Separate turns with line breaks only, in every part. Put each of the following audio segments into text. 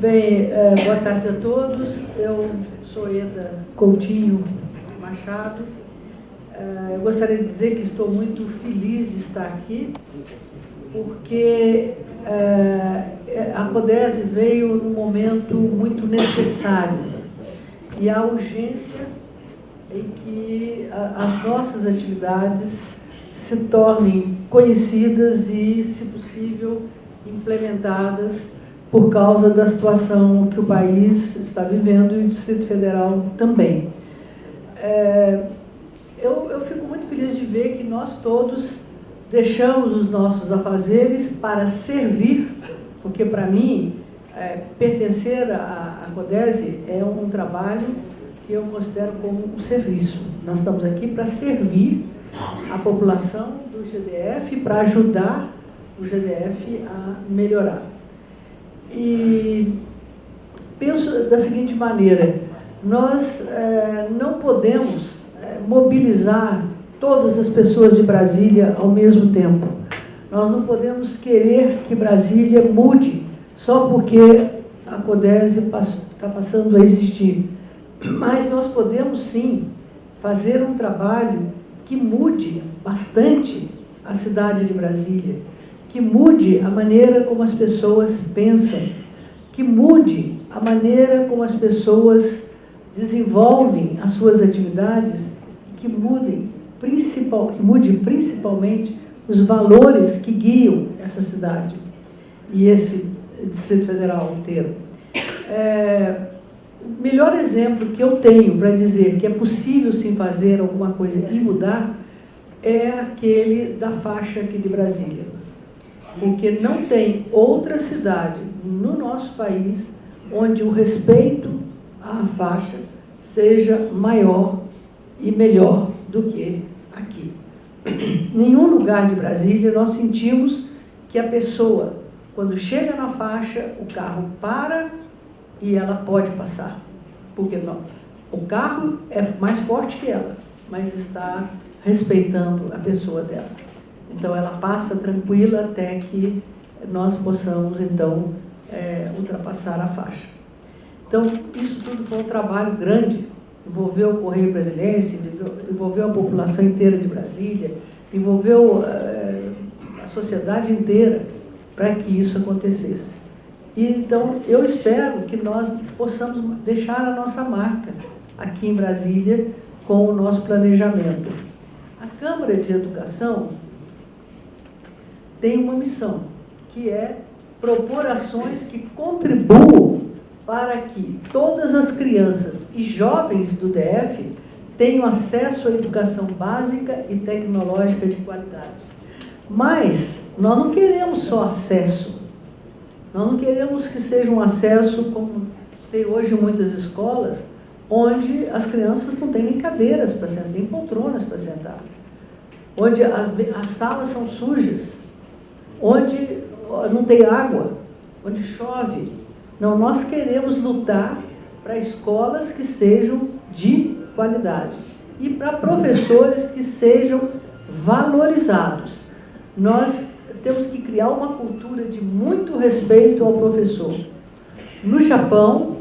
Bem, boa tarde a todos. Eu sou Eda Coutinho Machado. Eu gostaria de dizer que estou muito feliz de estar aqui, porque a CODESE veio num momento muito necessário e há urgência em que as nossas atividades se tornem conhecidas e, se possível, implementadas por causa da situação que o país está vivendo e o Distrito Federal também. Eu fico muito feliz de ver que nós todos deixamos os nossos afazeres para servir, porque para mim, pertencer à CODESE é um trabalho que eu considero como um serviço. Nós estamos aqui para servir a população do GDF, para ajudar o GDF a melhorar. E penso da seguinte maneira: nós não podemos mobilizar todas as pessoas de Brasília ao mesmo tempo. Nós não podemos querer que Brasília mude só porque a CODESE está passando a existir. Mas nós podemos, sim, fazer um trabalho que mude bastante a cidade de Brasília, que mude a maneira como as pessoas pensam, que mude a maneira como as pessoas desenvolvem as suas atividades, que mude principalmente os valores que guiam essa cidade e esse Distrito Federal inteiro. O melhor exemplo que eu tenho para dizer que é possível sim fazer alguma coisa e mudar é aquele da faixa aqui de Brasília. Porque não tem outra cidade no nosso país onde o respeito à faixa seja maior e melhor do que aqui. Em nenhum lugar de Brasília nós sentimos que a pessoa, quando chega na faixa, o carro para e ela pode passar. Porque não, o carro é mais forte que ela, mas está respeitando a pessoa dela. Então, ela passa tranquila até que nós possamos, então, ultrapassar a faixa. Então, isso tudo foi um trabalho grande, envolveu o Correio Brasiliense, envolveu a população inteira de Brasília, envolveu a sociedade inteira para que isso acontecesse. E, então, eu espero que nós possamos deixar a nossa marca aqui em Brasília com o nosso planejamento. A Câmara de Educação tem uma missão, que é propor ações que contribuam para que todas as crianças e jovens do DF tenham acesso à educação básica e tecnológica de qualidade. Mas nós não queremos só acesso. Nós não queremos que seja um acesso como tem hoje em muitas escolas, onde as crianças não têm nem cadeiras para sentar, nem poltronas para sentar, onde as salas são sujas, onde não tem água, onde chove. Não, nós queremos lutar para escolas que sejam de qualidade e para professores que sejam valorizados. Nós temos que criar uma cultura de muito respeito ao professor. No Japão,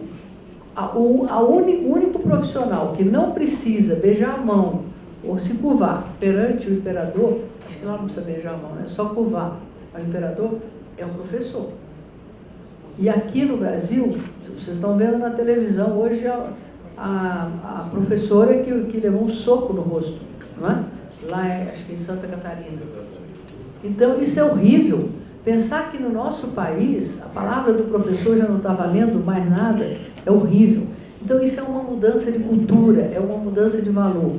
o único profissional que não precisa beijar a mão ou se curvar perante o imperador, acho que lá não precisa beijar a mão, é só curvar ao imperador, é o professor. E aqui no Brasil, vocês estão vendo na televisão hoje a professora que levou um soco no rosto, não é? Lá, acho que em Santa Catarina. Então, isso é horrível. Pensar que no nosso país a palavra do professor já não está valendo mais nada é horrível. Então, isso é uma mudança de cultura, é uma mudança de valor.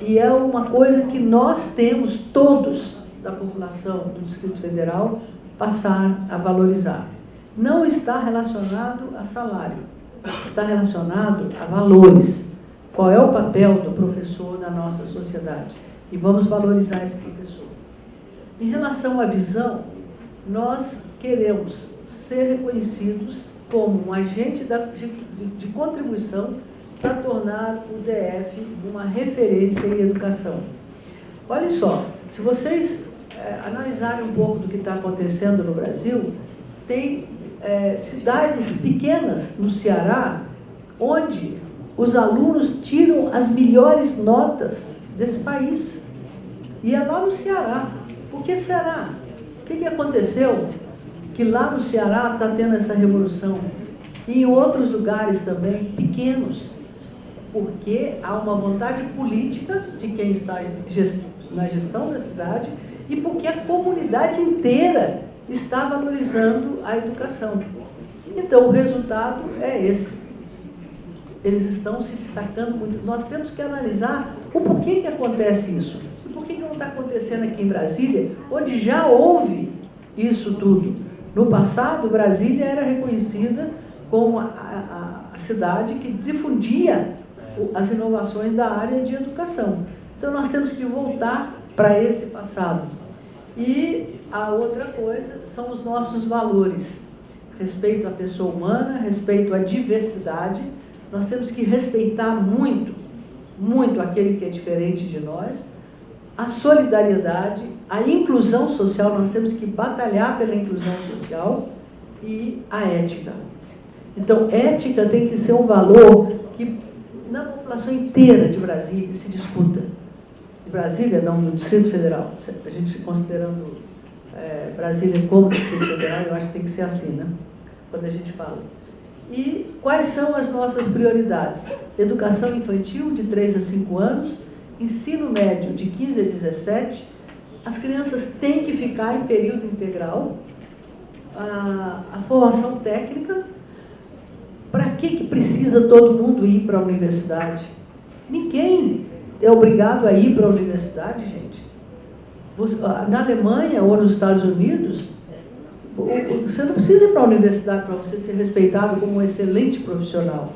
E é uma coisa que nós temos, todos da população do Distrito Federal, passar a valorizar. Não está relacionado a salário, está relacionado a valores. Qual é o papel do professor na nossa sociedade? E vamos valorizar esse professor. Em relação à visão, nós queremos ser reconhecidos como um agente de contribuição para tornar o DF uma referência em educação. Olha só, se vocês analisarem um pouco do que está acontecendo no Brasil, tem cidades pequenas no Ceará, onde os alunos tiram as melhores notas desse país. E é lá no Ceará. Por que será? O que aconteceu? Que lá no Ceará está tendo essa revolução. E em outros lugares também, pequenos. Porque há uma vontade política de quem está na gestão da cidade e porque a comunidade inteira está valorizando a educação. Então, o resultado é esse. Eles estão se destacando muito. Nós temos que analisar o porquê que acontece isso. E por que não está acontecendo aqui em Brasília, onde já houve isso tudo. No passado, Brasília era reconhecida como a cidade que difundia as inovações da área de educação. Então, nós temos que voltar para esse passado. E a outra coisa são os nossos valores. Respeito à pessoa humana, respeito à diversidade. Nós temos que respeitar muito, muito aquele que é diferente de nós. A solidariedade, a inclusão social, nós temos que batalhar pela inclusão social e a ética. Então, ética tem que ser um valor que na população inteira de Brasília se discuta. De Brasília, não, no Distrito Federal. A gente considerando Brasília como Distrito Federal, eu acho que tem que ser assim, né? Quando a gente fala. E quais são as nossas prioridades? Educação infantil, de 3 a 5 anos, ensino médio, de 15 a 17, as crianças têm que ficar em período integral, a formação técnica. Para que precisa todo mundo ir para a universidade? Ninguém é obrigado a ir para a universidade, gente. Na Alemanha ou nos Estados Unidos, você não precisa ir para a universidade para você ser respeitado como um excelente profissional.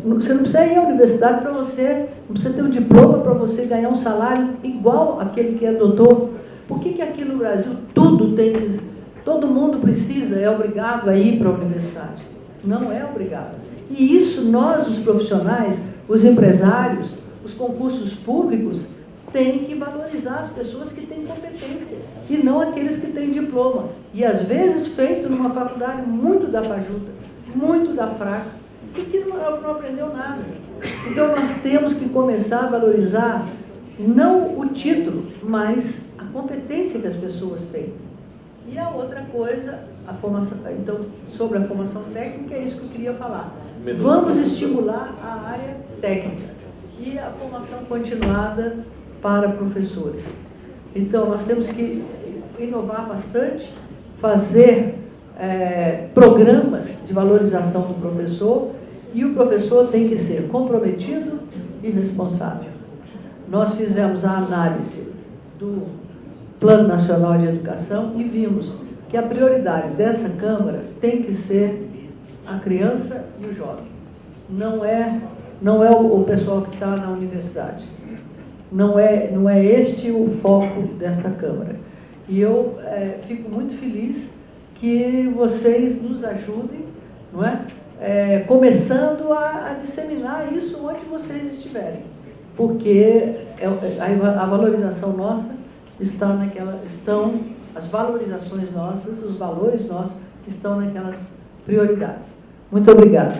Você não precisa ir à universidade para você, não precisa ter um diploma para você ganhar um salário igual àquele que é doutor. Por que aqui no Brasil todo mundo precisa, é obrigado a ir para a universidade? Não é obrigado. E isso nós, os profissionais, os empresários, os concursos públicos, têm que valorizar as pessoas que têm competência e não aqueles que têm diploma. E às vezes feito numa faculdade muito da fajuta, muito da fraca, e que não aprendeu nada. Então nós temos que começar a valorizar não o título, mas a competência que as pessoas têm. E a outra coisa, a formação, então, sobre a formação técnica, é isso que eu queria falar. Vamos estimular a área técnica e a formação continuada para professores. Então, nós temos que inovar bastante, fazer programas de valorização do professor, e o professor tem que ser comprometido e responsável. Nós fizemos a análise do Plano Nacional de Educação e vimos que a prioridade dessa Câmara tem que ser a criança e o jovem. Não é o pessoal que está na universidade. Não é este o foco desta Câmara. E eu fico muito feliz que vocês nos ajudem, não é? Começando a disseminar isso onde vocês estiverem. Porque a valorização nossa as valorizações nossas, os valores nossos estão naquelas prioridades. Muito obrigada.